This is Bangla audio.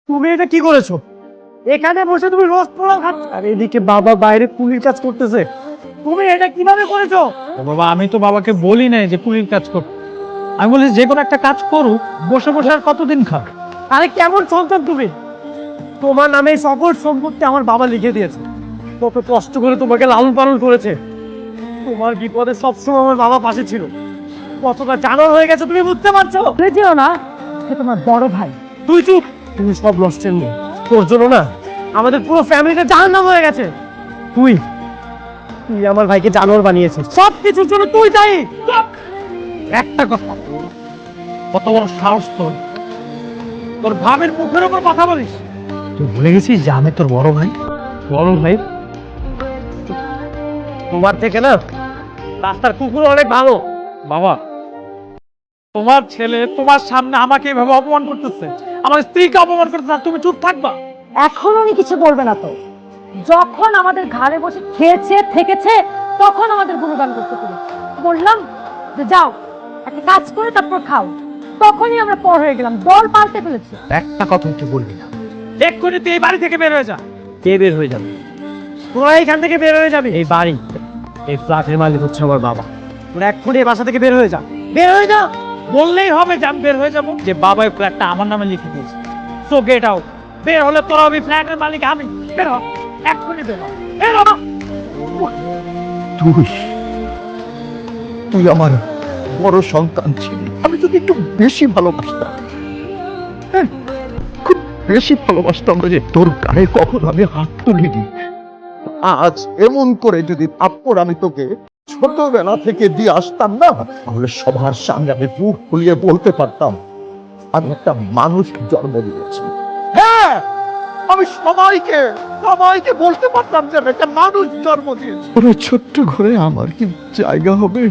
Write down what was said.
তুমি এটা কি করেছো? এখানে বসে তুমি রোজ পোলাও খাচ্ছ আর এদিকে বাবা বাইরে কুলির কাজ করতেছে। তুমি এটা কিভাবে করেছো? ও বাবা, আমি তো বাবাকে বলি নাই যে কুলির কাজ করতে। আমি বলি যে কোনো একটা কাজ করুক, বসে বসে আর কতদিন খাবে। আরে কেমন সন্তান তুমি? তোমার নামে এই সকল সম্পত্তি আমার বাবা লিখে দিয়েছে। কত কষ্ট করে তোমাকে লালন পালন করেছে। তোমার বিপদে সবসময় আমার বাবা পাশে ছিল। কতটা জানোয়ার হয়ে গেছে তুমি বুঝতে পারছো? ভুলে যেও না, সে তোমার বড় ভাই। তুই চুপ। তুমি সব নষ্টের মেয়ে। তোর জন্য না আমাদের পুরো ফ্যামিলিটা জাহান্নাম হয়ে গেছে। তুই তুই আমার ভাইকে জানোয়ার বানিয়েছিস। সব কিছুর জন্য তুই দায়ী। চুপ। একটা কথা, কত বড় সাহস তোর! তোর ভাবের মুখের উপর কথা বলিস। তুই ভুলে গেছিস যে আমি তোর বড় ভাই। বড় ভাই, তোমার থেকে না রাস্তার কুকুর অনেক ভালো। বাবা, তোমার ছেলে তোমার সামনে আমাকে এভাবে অপমান করতেছে, আমার স্ত্রীকে অপমান করতেছে, আর তুমি চুপ থাকবা? এখন উনি কিছু বলবে না তো। যখন আমাদের ঘরে বসে খেয়েছে থেকেছে তখন আমাদের গুণগান করতে পারে। বললাম যে যাও একটা কাজ করে তারপর খাও, তখনই আমরা পর হয়ে গেলাম, দল পাল্টে ফেলেছি। একটা কথা তুই বলবি না। এক্ষুনি তুই এই বাড়ি থেকে বের হয়ে যা। কে বের হয়ে যাবে? তোরা এখান থেকে বের হয়ে যাবে? এই বাড়ি, এই ফ্ল্যাটের মালিক হচ্ছে আমার বাবা। তোরা এক্ষুনি এই বাসা থেকে বের হয়ে যা। বের হয়ে যা। বললেই হবে যে আমি বের হয়ে যাবো? যে বাবা এই ফ্ল্যাটটা আমার নামে লিখে দিয়েছে। So get out. বের হলে তোরা হবে ফ্ল্যাটের মালিক আমি। বের হ, এক্ষুনি বের হ। বের হ। তুই তুই আমার বড় সন্তান ছিলি, আমি তোকে একটু বেশি ভালোবাসতাম। হ্যাঁ, খুব বেশি ভালোবাসতাম যে তোর গায়ে কখনো আমি হাত তুলিনি। আজ এমন করে যদি থাপ্পড় আমি তোকে ছোটবেলা থেকে দিয়ে আসতাম না, তাহলে সবার সামনে আমি বুক ফুলিয়ে বলতে পারতাম আমি একটা মানুষ জন্ম দিয়েছি। হ্যাঁ, আমি সবাইকে সবাইকে বলতে পারতাম যে আমি একটা মানুষ জন্ম দিয়েছি। ওরা ছোট্ট ঘরে আমার কি জায়গা হবে?